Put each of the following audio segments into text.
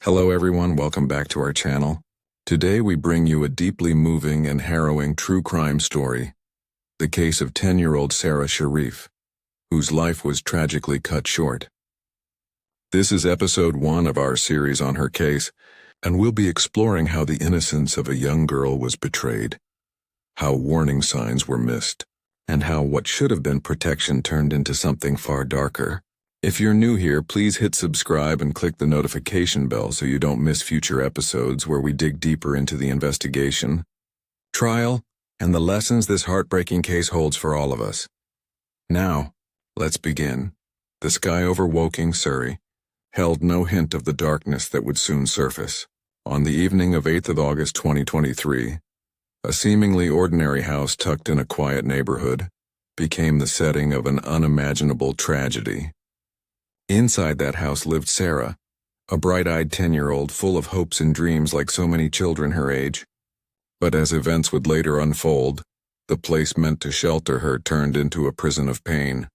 Hello everyone, welcome back to our channel. Today we bring you a deeply moving and harrowing true crime story. The case of 10-year-old Sara Sharif, whose life was tragically cut short. This is episode 1 of our series on her case, and we'll be exploring how the innocence of a young girl was betrayed, how warning signs were missed, and how what should have been protection turned into something far darker. If you're new here, please hit subscribe and click the notification bell so you don't miss future episodes where we dig deeper into the investigation, trial, and the lessons this heartbreaking case holds for all of us. Now, let's begin. The sky over Woking, Surrey, held no hint of the darkness that would soon surface. On the evening of 8th of August 2023, a seemingly ordinary house tucked in a quiet neighborhood became the setting of an unimaginable tragedy. Inside that house lived Sara, a bright-eyed 10-year-old full of hopes and dreams like so many children her age. But as events would later unfold, the place meant to shelter her turned into a prison of pain.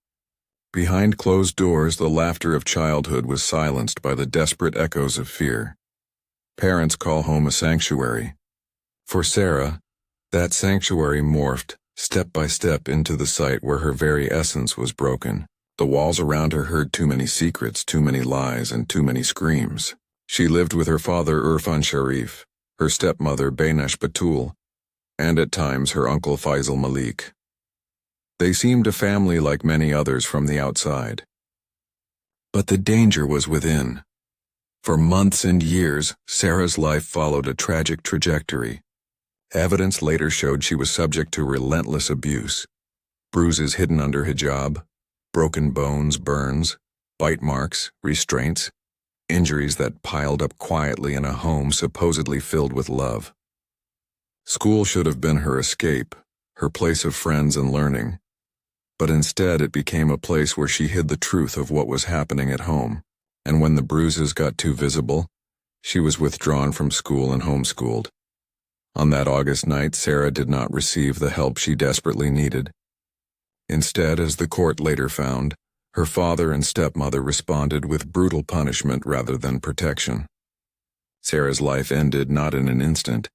Behind closed doors, the laughter of childhood was silenced by the desperate echoes of fear. Parents call home a sanctuary. For Sara, that sanctuary morphed, step by step, into the site where her very essence was broken. The walls around her heard too many secrets, too many lies, and too many screams. She lived with her father Sara Sharif, her stepmother Bainash Batul, and at times her uncle Faisal Malik. They seemed a family like many others from the outside. But the danger was within. For months and years, Sara's life followed a tragic trajectory. Evidence later showed she was subject to relentless abuse. Bruises hidden under hijab, broken bones, burns, bite marks, restraints, injuries that piled up quietly in a home supposedly filled with love. School should have been her escape, her place of friends and learning, but instead it became a place where she hid the truth of what was happening at home, and when the bruises got too visible, she was withdrawn from school and homeschooled. On that August night, Sara did not receive the help she desperately needed. Instead, as the court later found, her father and stepmother responded with brutal punishment rather than protection. Sara's life ended not in an instant,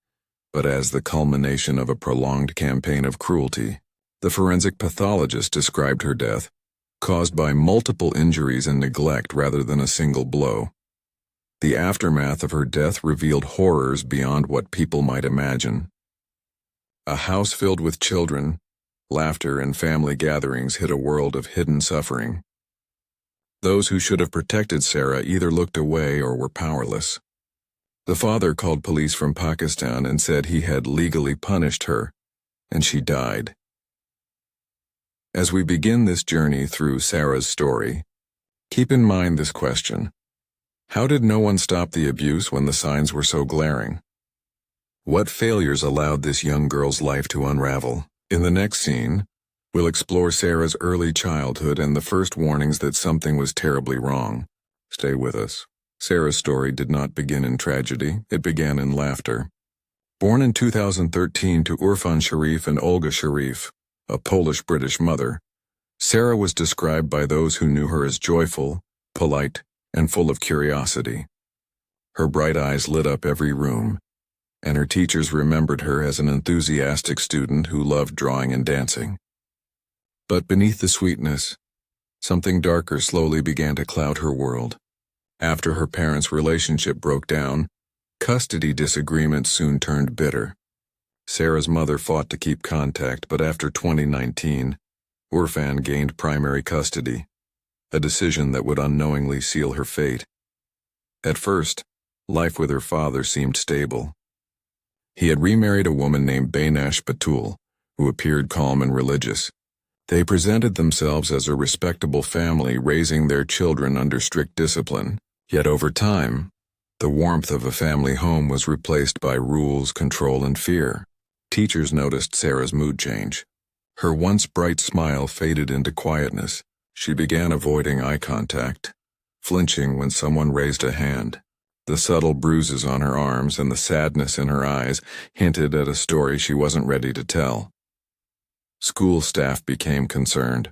but as the culmination of a prolonged campaign of cruelty. The forensic pathologist described her death, caused by multiple injuries and neglect rather than a single blow. The aftermath of her death revealed horrors beyond what people might imagine. A house filled with children, laughter, and family gatherings hid a world of hidden suffering. Those who should have protected Sara either looked away or were powerless. The father called police from Pakistan and said he had legally punished her, and she died. As we begin this journey through Sara's story, keep in mind this question: how did no one stop the abuse when the signs were so glaring? What failures allowed this young girl's life to unravel? In the next scene, we'll explore Sara's early childhood and the first warnings that something was terribly wrong. Stay with us. Sara's story did not begin in tragedy, it began in laughter. Born in 2013 to Sara Sharif and Olga Sharif, a Polish-British mother, Sara was described by those who knew her as joyful, polite, and full of curiosity. Her bright eyes lit up every room, and her teachers remembered her as an enthusiastic student who loved drawing and dancing. But beneath the sweetness, something darker slowly began to cloud her world. After her parents' relationship broke down, custody disagreements soon turned bitter. Sara's mother fought to keep contact, but after 2019, Urfan gained primary custody, a decision that would unknowingly seal her fate. At first, life with her father seemed stable. He had remarried a woman named Bainash Batul, who appeared calm and religious. They presented themselves as a respectable family, raising their children under strict discipline. Yet over time, the warmth of a family home was replaced by rules, control, and fear. Teachers noticed Sara's mood change. Her once bright smile faded into quietness. She began avoiding eye contact, flinching when someone raised a hand. The subtle bruises on her arms and the sadness in her eyes hinted at a story she wasn't ready to tell. School staff became concerned.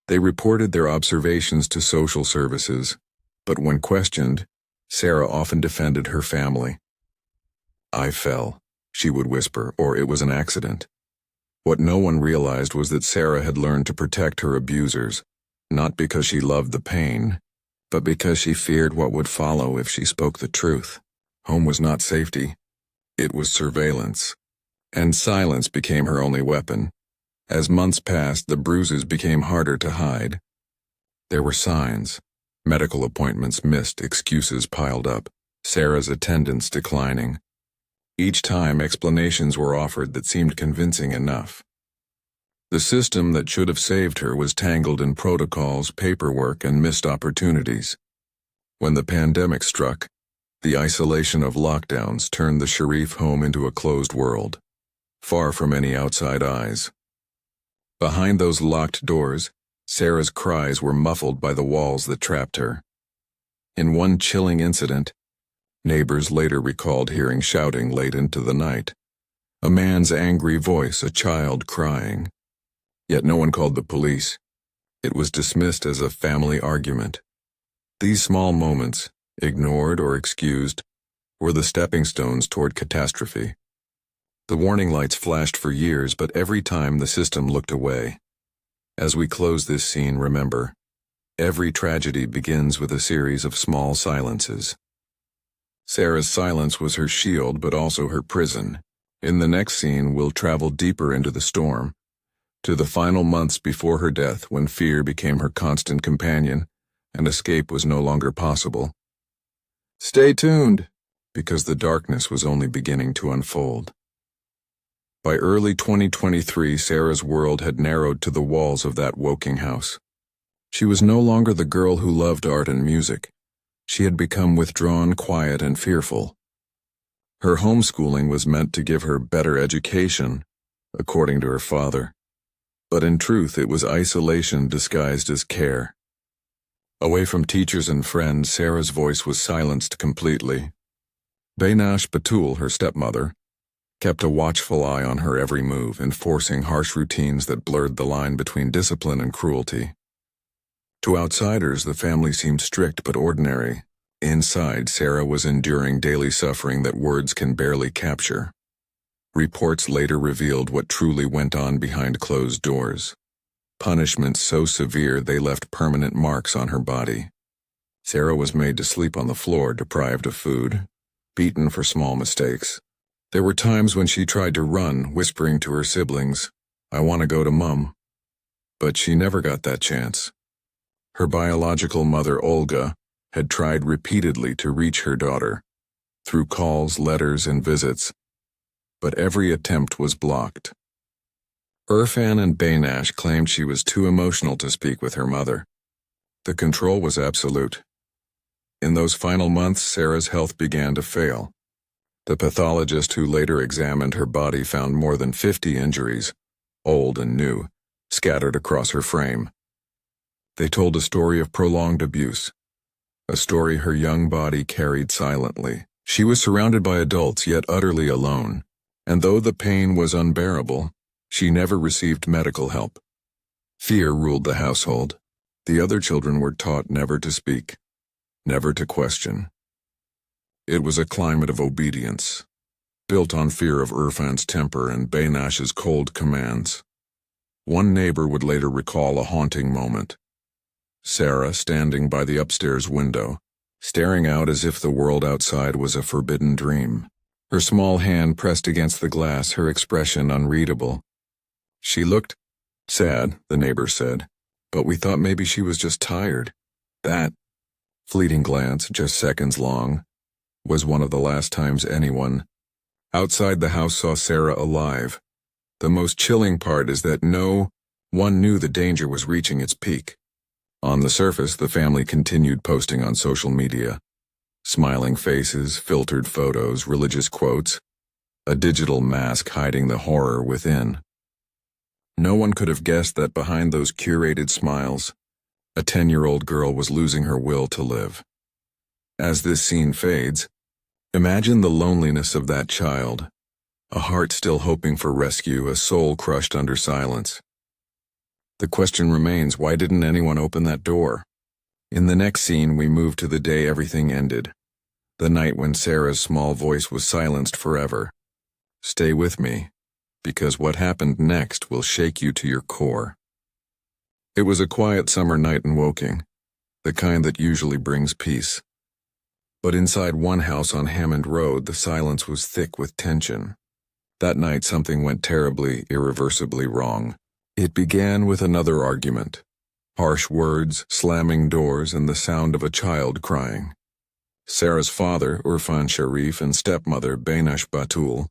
They reported their observations to social services, but when questioned, Sara often defended her family. "I fell," she would whisper, or "it was an accident." What no one realized was that Sara had learned to protect her abusers, not because she loved the pain, but because she feared what would follow if she spoke the truth. Home was not safety. It was surveillance. And silence became her only weapon. As months passed, the bruises became harder to hide. There were signs. Medical appointments missed, excuses piled up, Sara's attendance declining. Each time, explanations were offered that seemed convincing enough. The system that should have saved her was tangled in protocols, paperwork, and missed opportunities. When the pandemic struck, the isolation of lockdowns turned the Sharif home into a closed world, far from any outside eyes. Behind those locked doors, Sara's cries were muffled by the walls that trapped her. In one chilling incident, neighbors later recalled hearing shouting late into the night, a man's angry voice, a child crying. Yet no one called the police. It was dismissed as a family argument. These small moments, ignored or excused, were the stepping stones toward catastrophe. The warning lights flashed for years, but every time the system looked away. As we close this scene, remember, every tragedy begins with a series of small silences. Sara's silence was her shield, but also her prison. In the next scene, we'll travel deeper into the storm, to the final months before her death, when fear became her constant companion and escape was no longer possible. Stay tuned, because the darkness was only beginning to unfold. By early 2023, Sara's world had narrowed to the walls of that Woking house. She was no longer the girl who loved art and music. She had become withdrawn, quiet, and fearful. Her homeschooling was meant to give her better education, according to her father. But in truth, it was isolation disguised as care. Away from teachers and friends, Sara's voice was silenced completely. Beinash Batul, her stepmother, kept a watchful eye on her every move, enforcing harsh routines that blurred the line between discipline and cruelty. To outsiders, the family seemed strict but ordinary. Inside, Sara was enduring daily suffering that words can barely capture. Reports later revealed what truly went on behind closed doors. Punishments so severe they left permanent marks on her body. Sara was made to sleep on the floor, deprived of food, beaten for small mistakes. There were times when she tried to run, whispering to her siblings, "I want to go to Mum." But she never got that chance. Her biological mother, Olga, had tried repeatedly to reach her daughter, through calls, letters, and visits, but every attempt was blocked. Irfan and Beinash claimed she was too emotional to speak with her mother. The control was absolute. In those final months, Sara's health began to fail. The pathologist who later examined her body found more than 50 injuries, old and new, scattered across her frame. They told a story of prolonged abuse, a story her young body carried silently. She was surrounded by adults, yet utterly alone, and though the pain was unbearable, she never received medical help. Fear ruled the household. The other children were taught never to speak, never to question. It was a climate of obedience, built on fear of Irfan's temper and Beynash's cold commands. One neighbor would later recall a haunting moment. Sara standing by the upstairs window, staring out as if the world outside was a forbidden dream. Her small hand pressed against the glass, her expression unreadable. She looked sad, the neighbor said, but we thought maybe she was just tired. That fleeting glance, just seconds long, was one of the last times anyone outside the house saw Sara alive. The most chilling part is that no one knew the danger was reaching its peak. On the surface, the family continued posting on social media. Smiling faces, filtered photos, religious quotes, a digital mask hiding the horror within. No one could have guessed that behind those curated smiles, a 10-year-old girl was losing her will to live. As this scene fades, imagine the loneliness of that child, a heart still hoping for rescue, a soul crushed under silence. The question remains, why didn't anyone open that door? In the next scene, we move to the day everything ended. The night when Sarah's small voice was silenced forever. Stay with me, because what happened next will shake you to your core. It was a quiet summer night in Woking, the kind that usually brings peace. But inside one house on Hammond Road, the silence was thick with tension. That night something went terribly, irreversibly wrong. It began with another argument. Harsh words, slamming doors, and the sound of a child crying. Sarah's father, Sara Sharif, and stepmother, Bainash Batul,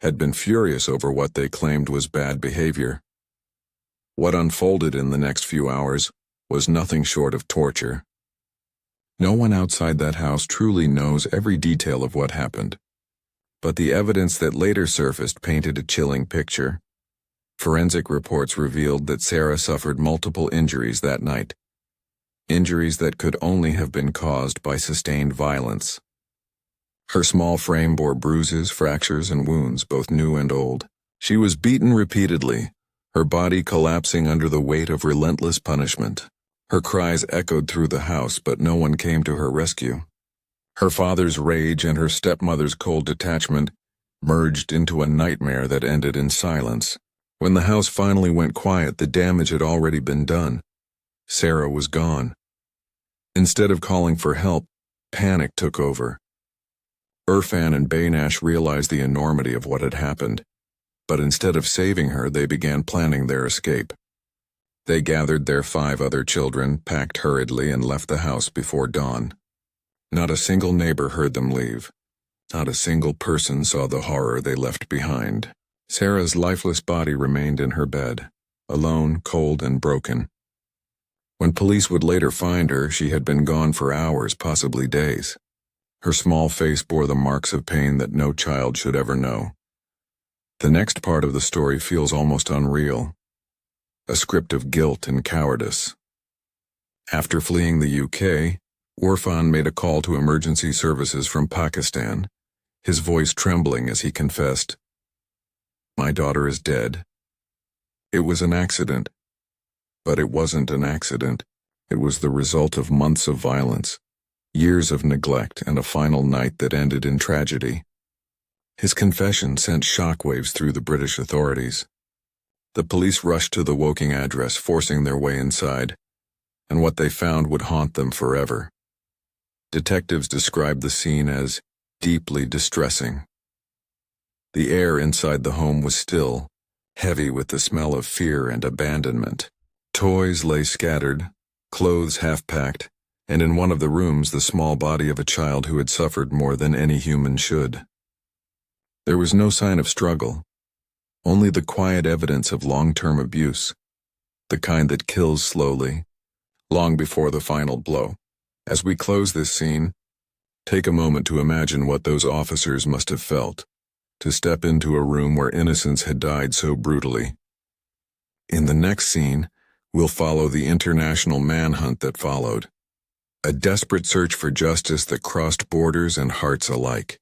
had been furious over what they claimed was bad behavior. What unfolded in the next few hours was nothing short of torture. No one outside that house truly knows every detail of what happened, but the evidence that later surfaced painted a chilling picture. Forensic reports revealed that Sarah suffered multiple injuries that night, injuries that could only have been caused by sustained violence. Her small frame bore bruises, fractures, and wounds, both new and old. She was beaten repeatedly, her body collapsing under the weight of relentless punishment. Her cries echoed through the house, but no one came to her rescue. Her father's rage and her stepmother's cold detachment merged into a nightmare that ended in silence. When the house finally went quiet, the damage had already been done. Sarah was gone. Instead of calling for help, panic took over. Irfan and Bainash realized the enormity of what had happened, but instead of saving her, they began planning their escape. They gathered their 5 other children, packed hurriedly, and left the house before dawn. Not a single neighbor heard them leave. Not a single person saw the horror they left behind. Sarah's lifeless body remained in her bed, alone, cold, and broken. When police would later find her, she had been gone for hours, possibly days. Her small face bore the marks of pain that no child should ever know. The next part of the story feels almost unreal. A script of guilt and cowardice. After fleeing the UK, Irfan made a call to emergency services from Pakistan, his voice trembling as he confessed, "My daughter is dead. It was an accident." But it wasn't an accident. It was the result of months of violence, years of neglect, and a final night that ended in tragedy. His confession sent shockwaves through the British authorities. The police rushed to the Woking address, forcing their way inside, and what they found would haunt them forever. Detectives described the scene as deeply distressing. The air inside the home was still, heavy with the smell of fear and abandonment. Toys lay scattered, clothes half-packed, and in one of the rooms the small body of a child who had suffered more than any human should. There was no sign of struggle, only the quiet evidence of long-term abuse, the kind that kills slowly, long before the final blow. As we close this scene, take a moment to imagine what those officers must have felt, to step into a room where innocence had died so brutally. In the next scene, we'll follow the international manhunt that followed, a desperate search for justice that crossed borders and hearts alike.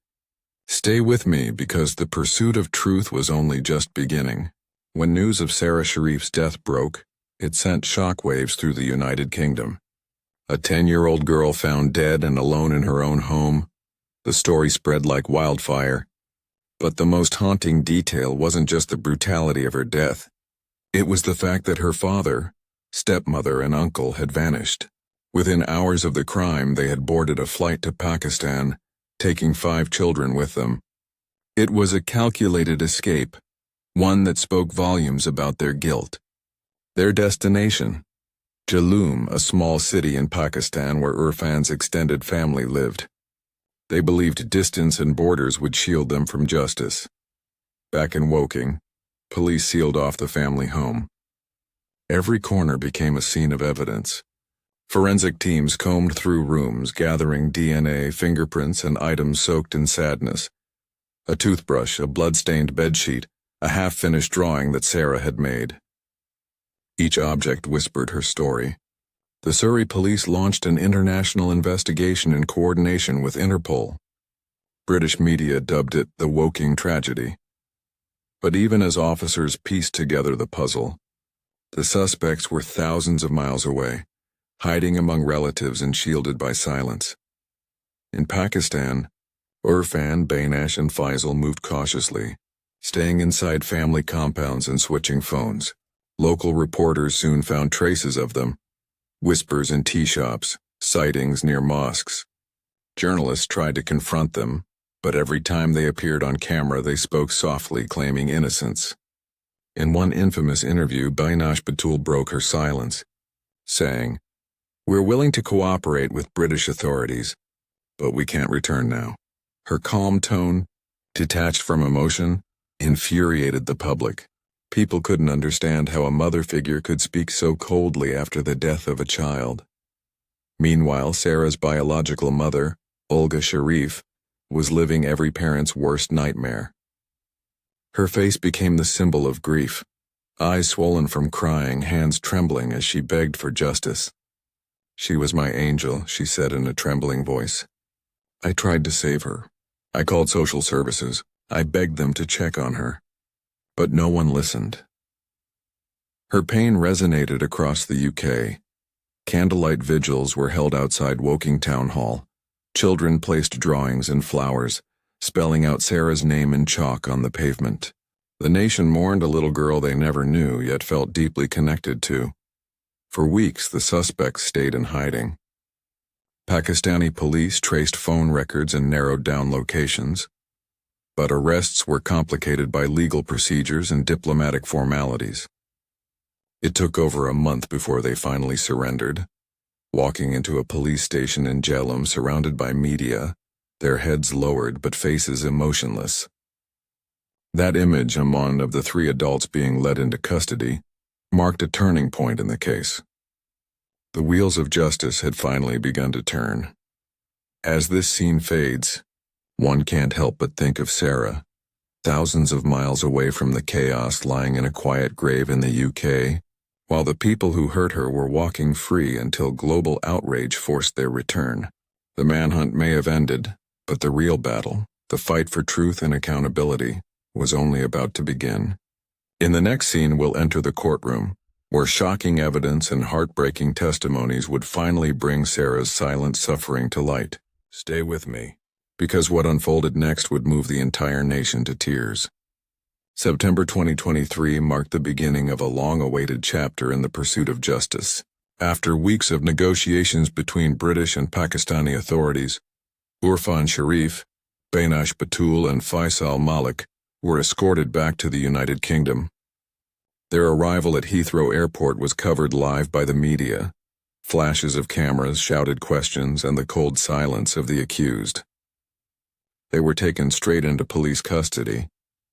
Stay with me, because the pursuit of truth was only just beginning. When news of Sara Sharif's death broke, it sent shockwaves through the United Kingdom. A 10-year-old girl found dead and alone in her own home. The story spread like wildfire. But the most haunting detail wasn't just the brutality of her death. It was the fact that her father, stepmother, and uncle had vanished. Within hours of the crime, they had boarded a flight to Pakistan, taking 5 children with them. It was a calculated escape, one that spoke volumes about their guilt. Their destination, Jhelum, a small city in Pakistan where Irfan's extended family lived. They believed distance and borders would shield them from justice. Back in Woking, police sealed off the family home. Every corner became a scene of evidence. Forensic teams combed through rooms, gathering DNA, fingerprints, and items soaked in sadness. A toothbrush, a blood-stained bedsheet, a half-finished drawing that Sarah had made. Each object whispered her story. The Surrey police launched an international investigation in coordination with Interpol. British media dubbed it the Woking tragedy. But even as officers pieced together the puzzle, the suspects were thousands of miles away, hiding among relatives and shielded by silence. In Pakistan, Irfan, Bainash, and Faisal moved cautiously, staying inside family compounds and switching phones. Local reporters soon found traces of them: whispers in tea shops, sightings near mosques. Journalists tried to confront them, but every time they appeared on camera they spoke softly, claiming innocence. In one infamous interview, Bainash Batul broke her silence, saying, "We're willing to cooperate with British authorities, but we can't return now." Her calm tone, detached from emotion, infuriated the public. People couldn't understand how a mother figure could speak so coldly after the death of a child. Meanwhile, Sara's biological mother, Olga Sharif, was living every parent's worst nightmare. Her face became the symbol of grief, eyes swollen from crying, hands trembling as she begged for justice. "She was my angel," she said in a trembling voice. "I tried to save her. I called social services. I begged them to check on her. But no one listened." Her pain resonated across the UK. Candlelight vigils were held outside Woking Town Hall. Children placed drawings and flowers, spelling out Sara's name in chalk on the pavement. The nation mourned a little girl they never knew, yet felt deeply connected to. For weeks, the suspects stayed in hiding. Pakistani police traced phone records and narrowed down locations, but arrests were complicated by legal procedures and diplomatic formalities. It took over a month before they finally surrendered, walking into a police station in Jhelum surrounded by media, their heads lowered but faces emotionless. That image, among of the 3 adults being led into custody, marked a turning point in the case. The wheels of justice had finally begun to turn. As this scene fades, one can't help but think of Sara, thousands of miles away from the chaos, lying in a quiet grave in the UK, while the people who hurt her were walking free until global outrage forced their return. The manhunt may have ended, but the real battle, the fight for truth and accountability, was only about to begin. In the next scene, we'll enter the courtroom, where shocking evidence and heartbreaking testimonies would finally bring Sara's silent suffering to light. Stay with me, because what unfolded next would move the entire nation to tears. September 2023 marked the beginning of a long-awaited chapter in the pursuit of justice. After weeks of negotiations between British and Pakistani authorities, Irfan Sharif, Bainash Batul, and Faisal Malik were escorted back to the United Kingdom. Their arrival at Heathrow Airport was covered live by the media. Flashes of cameras, shouted questions, and the cold silence of the accused. They were taken straight into police custody,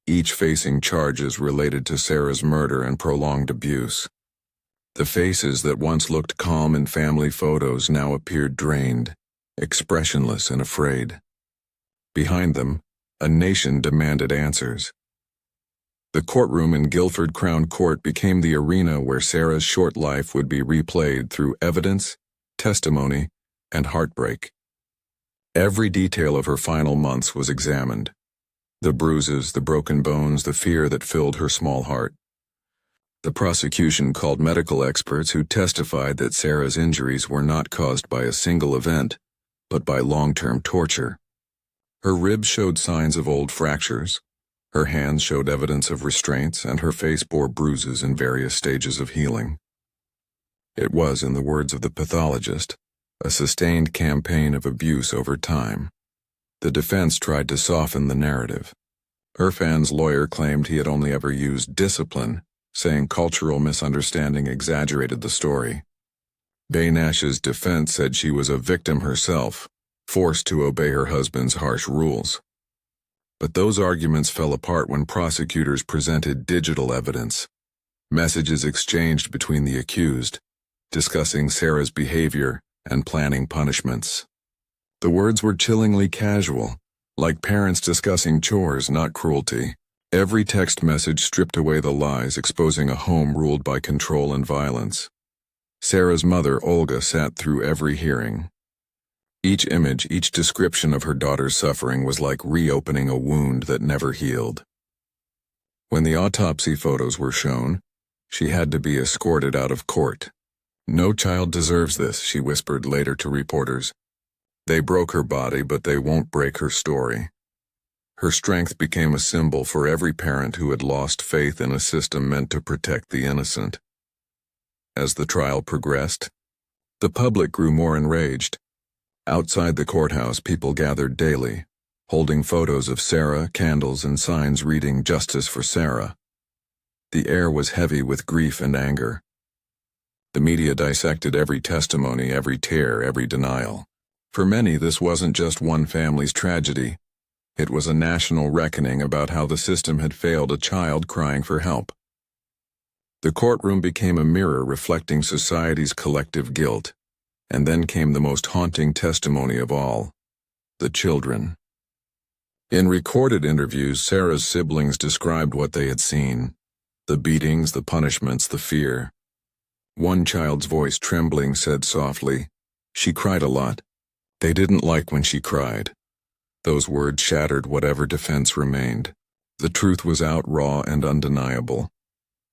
each facing charges related to Sara's murder and prolonged abuse. The faces that once looked calm in family photos now appeared drained, expressionless and afraid. Behind them, a nation demanded answers. The courtroom in Guildford Crown Court became the arena where Sara's short life would be replayed through evidence, testimony, and heartbreak. Every detail of her final months was examined. The bruises, the broken bones, the fear that filled her small heart. The prosecution called medical experts who testified that Sara's injuries were not caused by a single event, but by long-term torture. Her ribs showed signs of old fractures. Her hands showed evidence of restraints, and her face bore bruises in various stages of healing. It was, in the words of the pathologist, a sustained campaign of abuse over time. The defense tried to soften the narrative. Irfan's lawyer claimed he had only ever used discipline, saying cultural misunderstanding exaggerated the story. Bainash's defense said she was a victim herself, forced to obey her husband's harsh rules. But those arguments fell apart when prosecutors presented digital evidence, messages exchanged between the accused, discussing Sara's behavior and planning punishments. The words were chillingly casual, like parents discussing chores, not cruelty. Every text message stripped away the lies, exposing a home ruled by control and violence. Sara's mother, Olga, sat through every hearing. Each image, each description of her daughter's suffering was like reopening a wound that never healed. When the autopsy photos were shown, she had to be escorted out of court. "No child deserves this," she whispered later to reporters. They broke her body, but they won't break her story. Her strength became a symbol for every parent who had lost faith in a system meant to protect the innocent. As the trial progressed, the public grew more enraged. Outside the courthouse, people gathered daily, holding photos of Sara, candles, and signs reading "Justice for Sara." The air was heavy with grief and anger. The media dissected every testimony, every tear, every denial. For many, this wasn't just one family's tragedy. It was a national reckoning about how the system had failed a child crying for help. The courtroom became a mirror reflecting society's collective guilt. And then came the most haunting testimony of all: the children. In recorded interviews, Sara's siblings described what they had seen: the beatings, the punishments, the fear. One child's voice, trembling, said softly, "She cried a lot. They didn't like when she cried." Those words shattered whatever defense remained. The truth was out, raw and undeniable.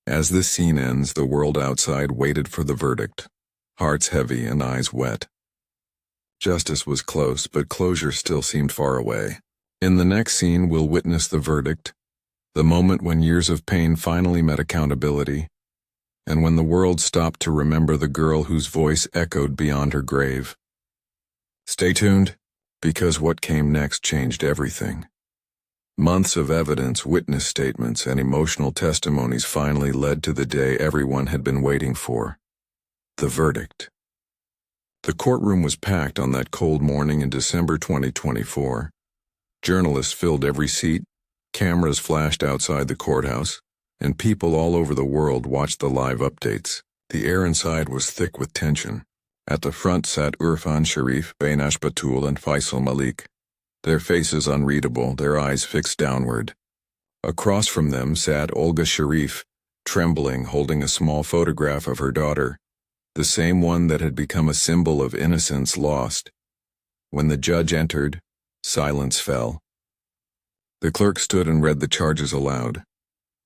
As this scene ends, the world outside waited for the verdict, hearts heavy and eyes wet. Justice was close, but closure still seemed far away. In the next scene, we'll witness the verdict, the moment when years of pain finally met accountability, and when the world stopped to remember the girl whose voice echoed beyond her grave. Stay tuned, because what came next changed everything. Months of evidence, witness statements, and emotional testimonies finally led to the day everyone had been waiting for: the verdict. The courtroom was packed on that cold morning in December 2024. Journalists filled every seat, cameras flashed outside the courthouse, and people all over the world watched the live updates. The air inside was thick with tension. At the front sat Sara Sharif, Beinash Batul, and Faisal Malik, their faces unreadable, their eyes fixed downward. Across from them sat Olga Sharif, trembling, holding a small photograph of her daughter, the same one that had become a symbol of innocence lost. When the judge entered, silence fell. The clerk stood and read the charges aloud.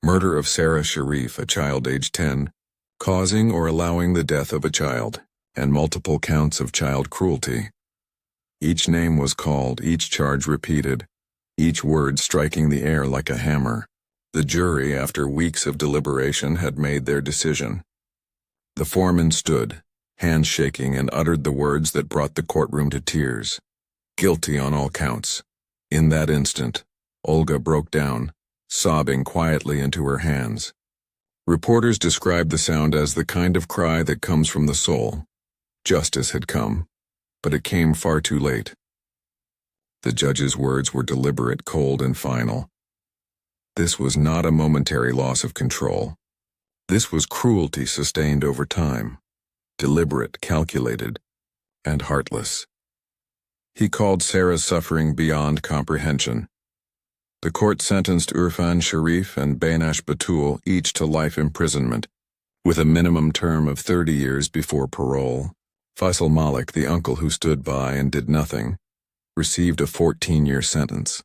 Murder of Sara Sharif, a child aged 10, causing or allowing the death of a child, and multiple counts of child cruelty. Each name was called, each charge repeated, each word striking the air like a hammer. The jury, after weeks of deliberation, had made their decision. The foreman stood, hands shaking, and uttered the words that brought the courtroom to tears: "Guilty on all counts." In that instant, Olga broke down, sobbing quietly into her hands. Reporters described the sound as the kind of cry that comes from the soul. Justice had come, but it came far too late. The judge's words were deliberate, cold, and final. This was not a momentary loss of control. This was cruelty sustained over time, deliberate, calculated, and heartless. He called Sara's suffering beyond comprehension. The court sentenced Sara Sharif and Beinash Batul each to life imprisonment, with a minimum term of 30 years before parole. Faisal Malik, the uncle who stood by and did nothing, received a 14-year sentence.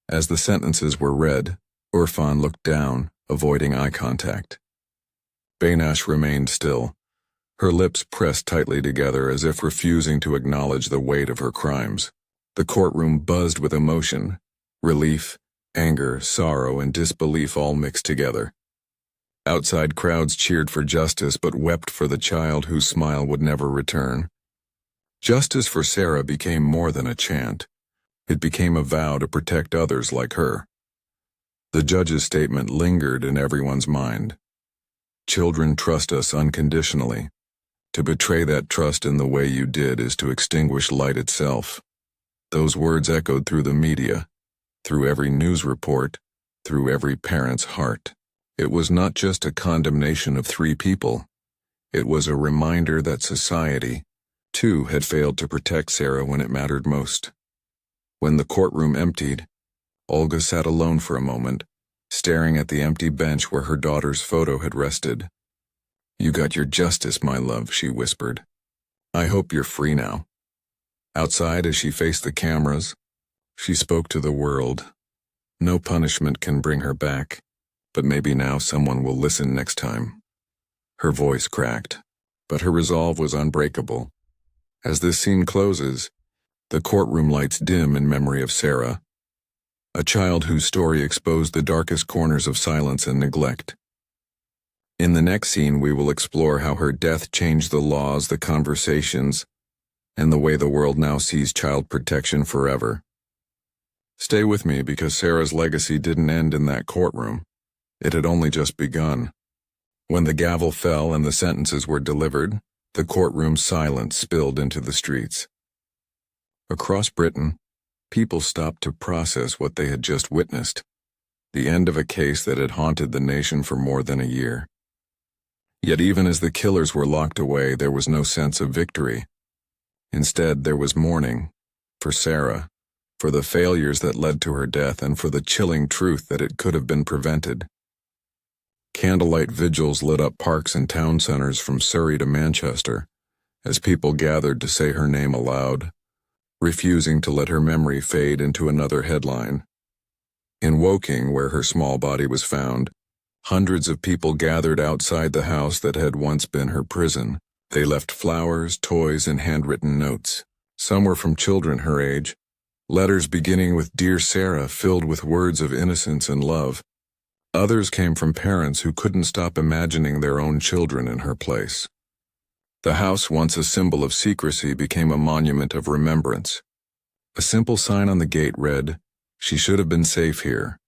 As the sentences were read, Urfan looked down, avoiding eye contact. Beinash remained still, her lips pressed tightly together as if refusing to acknowledge the weight of her crimes. The courtroom buzzed with emotion, relief, anger, sorrow, and disbelief all mixed together. Outside crowds cheered for justice but wept for the child whose smile would never return. Justice for Sara became more than a chant. It became a vow to protect others like her. The judge's statement lingered in everyone's mind. Children trust us unconditionally. To betray that trust in the way you did is to extinguish light itself. Those words echoed through the media, through every news report, through every parent's heart. It was not just a condemnation of 3 people. It was a reminder that society, too, had failed to protect Sara when it mattered most. When the courtroom emptied, Olga sat alone for a moment, staring at the empty bench where her daughter's photo had rested. "You got your justice, my love," she whispered. "I hope you're free now." Outside, as she faced the cameras, she spoke to the world. No punishment can bring her back, but maybe now someone will listen next time. Her voice cracked, but her resolve was unbreakable. As this scene closes, The courtroom lights dim in memory of Sara, a child whose story exposed the darkest corners of silence and neglect. In the next scene, we will explore how her death changed the laws, the conversations, and the way the world now sees child protection forever. Stay with me, because Sara's legacy didn't end in that courtroom. It had only just begun. When the gavel fell and the sentences were delivered, the courtroom's silence spilled into the streets. Across Britain, people stopped to process what they had just witnessed, the end of a case that had haunted the nation for more than a year. Yet even as the killers were locked away, there was no sense of victory. Instead, there was mourning for Sara, for the failures that led to her death, and for the chilling truth that it could have been prevented. Candlelight vigils lit up parks and town centers from Surrey to Manchester, as people gathered to say her name aloud, refusing to let her memory fade into another headline. In Woking, where her small body was found, hundreds of people gathered outside the house that had once been her prison. They left flowers, toys, and handwritten notes. Some were from children her age, letters beginning with "Dear Sara," filled with words of innocence and love. Others came from parents who couldn't stop imagining their own children in her place. The house, once a symbol of secrecy, became a monument of remembrance. A simple sign on the gate read, "She should have been safe here."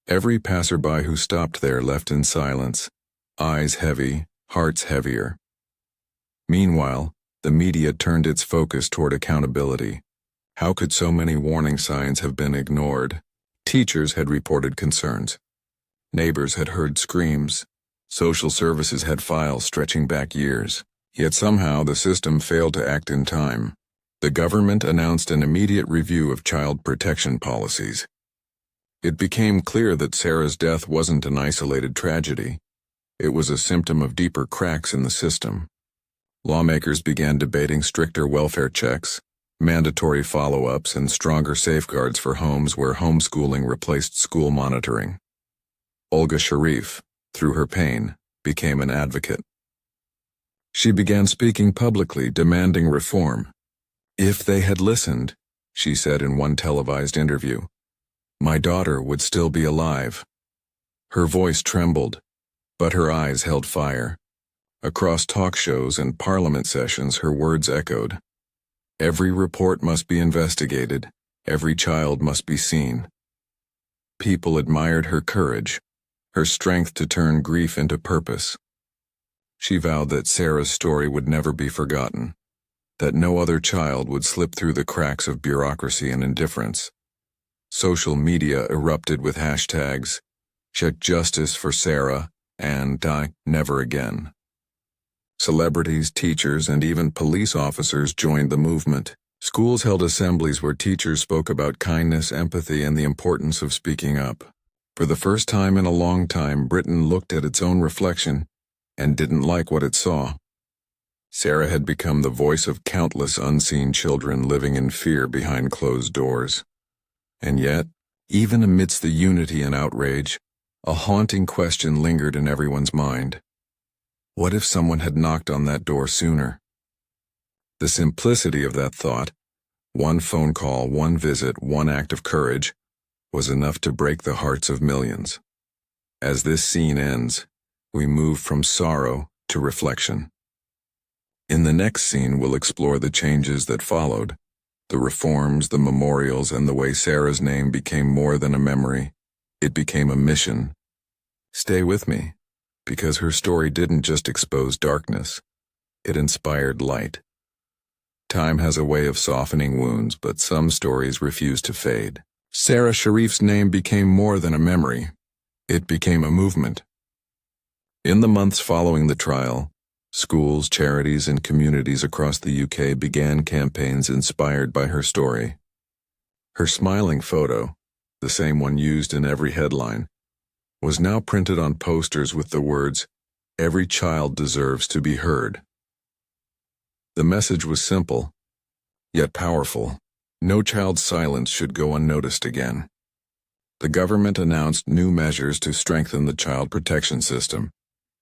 Every passerby who stopped there left in silence, eyes heavy, hearts heavier. Meanwhile, the media turned its focus toward accountability. How could so many warning signs have been ignored? Teachers had reported concerns. Neighbors had heard screams. Social services had files stretching back years. Yet somehow the system failed to act in time. The government announced an immediate review of child protection policies. It became clear that Sara's death wasn't an isolated tragedy. It was a symptom of deeper cracks in the system. Lawmakers began debating stricter welfare checks, mandatory follow-ups, and stronger safeguards for homes where homeschooling replaced school monitoring. Olga Sharif, through her pain, became an advocate. She began speaking publicly, demanding reform. "If they had listened," she said in one televised interview, "my daughter would still be alive." Her voice trembled, but her eyes held fire. Across talk shows and parliament sessions, her words echoed. Every report must be investigated. Every child must be seen. People admired her courage, her strength to turn grief into purpose. She vowed that Sara's story would never be forgotten, that no other child would slip through the cracks of bureaucracy and indifference. Social media erupted with hashtags, "Check Justice for Sara" and "Die Never Again." Celebrities, teachers, and even police officers joined the movement. Schools held assemblies where teachers spoke about kindness, empathy, and the importance of speaking up. For the first time in a long time, Britain looked at its own reflection and didn't like what it saw. Sara had become the voice of countless unseen children living in fear behind closed doors. And yet, even amidst the unity and outrage, a haunting question lingered in everyone's mind. What if someone had knocked on that door sooner? The simplicity of that thought, one phone call, one visit, one act of courage, was enough to break the hearts of millions. As this scene ends, we move from sorrow to reflection. In the next scene, we'll explore the changes that followed, the reforms, the memorials, and the way Sara's name became more than a memory. It became a mission. Stay with me, because her story didn't just expose darkness, it inspired light. Time has a way of softening wounds, but some stories refuse to fade. Sara Sharif's name became more than a memory. It became a movement. In the months following the trial, schools, charities, and communities across the UK began campaigns inspired by her story. Her smiling photo, the same one used in every headline, was now printed on posters with the words, "Every child deserves to be heard." The message was simple, yet powerful. No child's silence should go unnoticed again. The government announced new measures to strengthen the child protection system,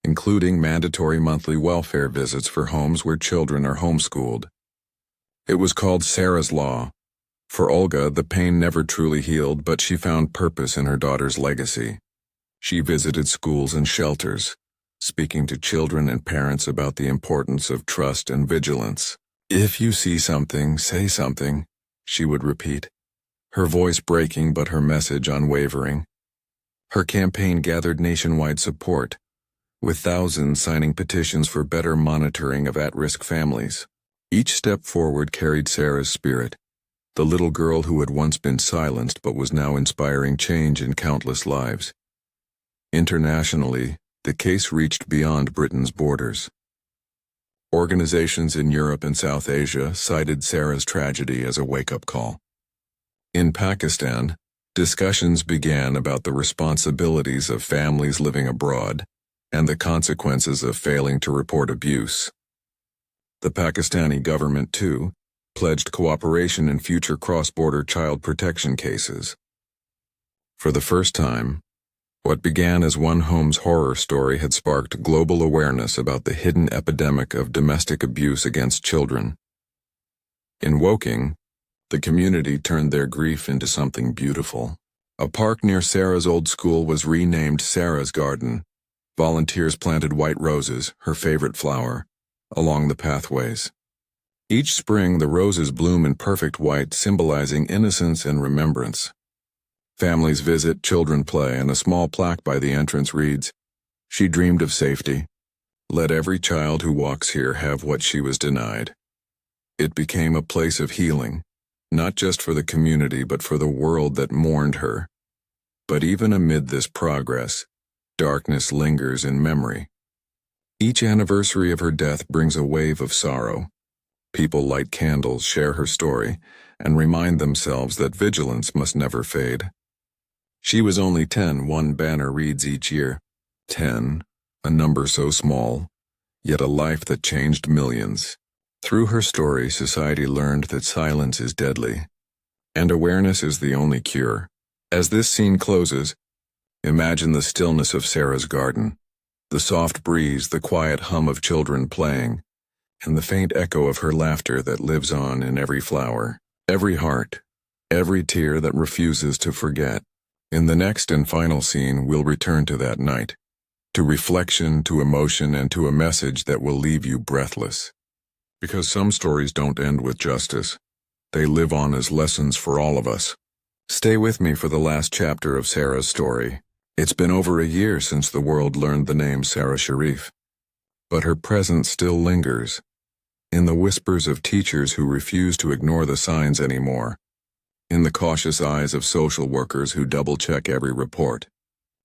including mandatory monthly welfare visits for homes where children are homeschooled. It was called Sarah's Law. For Olga, the pain never truly healed, but she found purpose in her daughter's legacy. She visited schools and shelters, speaking to children and parents about the importance of trust and vigilance. "If you see something, say something," she would repeat, her voice breaking but her message unwavering. Her campaign gathered nationwide support, with thousands signing petitions for better monitoring of at-risk families. Each step forward carried Sarah's spirit, the little girl who had once been silenced but was now inspiring change in countless lives. Internationally, the case reached beyond Britain's borders. Organizations in Europe and South Asia cited Sarah's tragedy as a wake-up call. In Pakistan, discussions began about the responsibilities of families living abroad and the consequences of failing to report abuse. The Pakistani government, too, pledged cooperation in future cross-border child protection cases. For the first time, what began as one home's horror story had sparked global awareness about the hidden epidemic of domestic abuse against children. In Woking, the community turned their grief into something beautiful. A park near Sarah's old school was renamed Sarah's Garden. Volunteers planted white roses, her favorite flower, along the pathways. Each spring, the roses bloom in perfect white, symbolizing innocence and remembrance. Families visit, children play, and a small plaque by the entrance reads, "She dreamed of safety. Let every child who walks here have what she was denied." It became a place of healing, not just for the community but for the world that mourned her. But even amid this progress, darkness lingers in memory. Each anniversary of her death brings a wave of sorrow. People light candles, share her story, and remind themselves that vigilance must never fade. She was only 10, one banner reads each year. 10, a number so small, yet a life that changed millions. Through her story, society learned that silence is deadly, and awareness is the only cure. As this scene closes, imagine the stillness of Sarah's garden, the soft breeze, the quiet hum of children playing, and the faint echo of her laughter that lives on in every flower, every heart, every tear that refuses to forget. In the next and final scene, we'll return to that night, to reflection, to emotion, and to a message that will leave you breathless. Because some stories don't end with justice. They live on as lessons for all of us. Stay with me for the last chapter of Sarah's story. It's been over a year since the world learned the name Sara Sharif, but her presence still lingers, in the whispers of teachers who refuse to ignore the signs anymore, in the cautious eyes of social workers who double-check every report,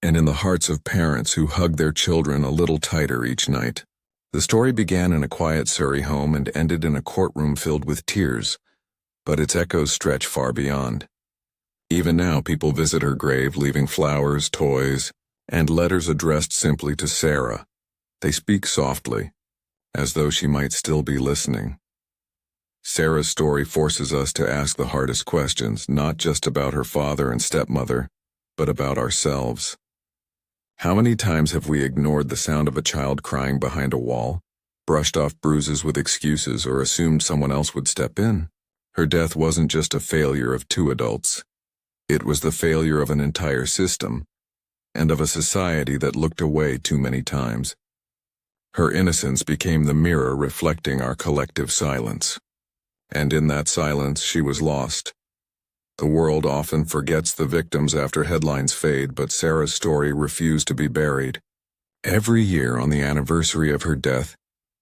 and in the hearts of parents who hug their children a little tighter each night. The story began in a quiet Surrey home and ended in a courtroom filled with tears, but its echoes stretch far beyond. Even now, people visit her grave, leaving flowers, toys, and letters addressed simply to Sarah. They speak softly, as though she might still be listening. Sarah's story forces us to ask the hardest questions, not just about her father and stepmother, but about ourselves. How many times have we ignored the sound of a child crying behind a wall, brushed off bruises with excuses, or assumed someone else would step in? Her death wasn't just a failure of two adults. It was the failure of an entire system, and of a society that looked away too many times. Her innocence became the mirror reflecting our collective silence. And in that silence, she was lost. The world often forgets the victims after headlines fade, but Sarah's story refused to be buried. Every year on the anniversary of her death,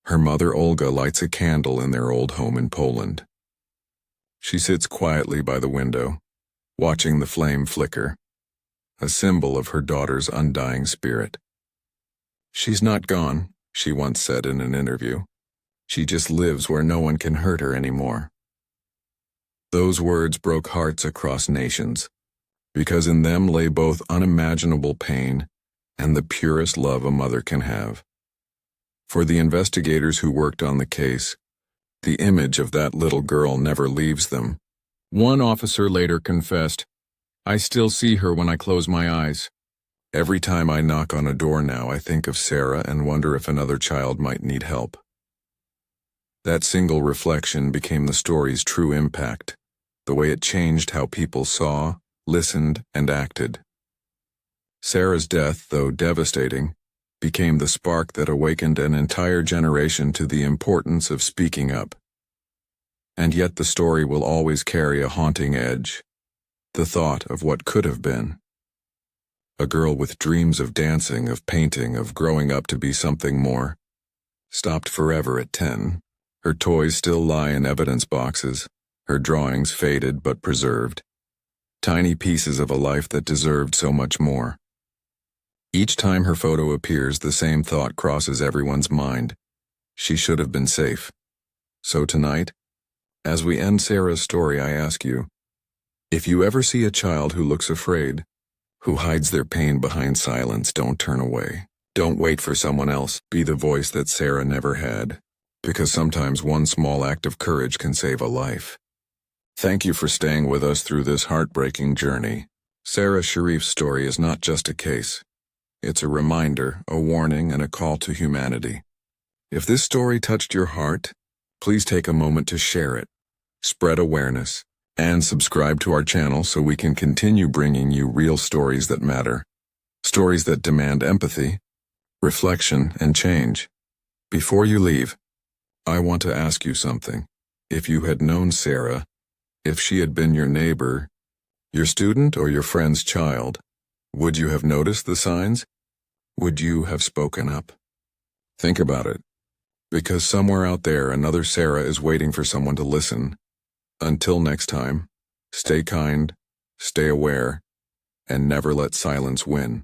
her mother Olga lights a candle in their old home in Poland. She sits quietly by the window, watching the flame flicker, a symbol of her daughter's undying spirit. "She's not gone," she once said in an interview. "She just lives where no one can hurt her anymore." Those words broke hearts across nations, because in them lay both unimaginable pain and the purest love a mother can have. For the investigators who worked on the case, the image of that little girl never leaves them. One officer later confessed, "I still see her when I close my eyes. Every time I knock on a door now, I think of Sarah and wonder if another child might need help." That single reflection became the story's true impact, the way it changed how people saw, listened, and acted. Sara's death, though devastating, became the spark that awakened an entire generation to the importance of speaking up. And yet the story will always carry a haunting edge, the thought of what could have been. A girl with dreams of dancing, of painting, of growing up to be something more, stopped forever at 10. Her toys still lie in evidence boxes, her drawings faded but preserved. Tiny pieces of a life that deserved so much more. Each time her photo appears, the same thought crosses everyone's mind. She should have been safe. So tonight, as we end Sara's story, I ask you, if you ever see a child who looks afraid, who hides their pain behind silence, don't turn away. Don't wait for someone else. Be the voice that Sara never had. Because sometimes one small act of courage can save a life. Thank you for staying with us through this heartbreaking journey. Sara Sharif's story is not just a case. It's a reminder, a warning, and a call to humanity. If this story touched your heart, please take a moment to share it, spread awareness, and subscribe to our channel so we can continue bringing you real stories that matter. Stories that demand empathy, reflection, and change. Before you leave, I want to ask you something. If you had known Sara, if she had been your neighbor, your student, or your friend's child, would you have noticed the signs? Would you have spoken up? Think about it. Because somewhere out there, another Sara is waiting for someone to listen. Until next time, stay kind, stay aware, and never let silence win.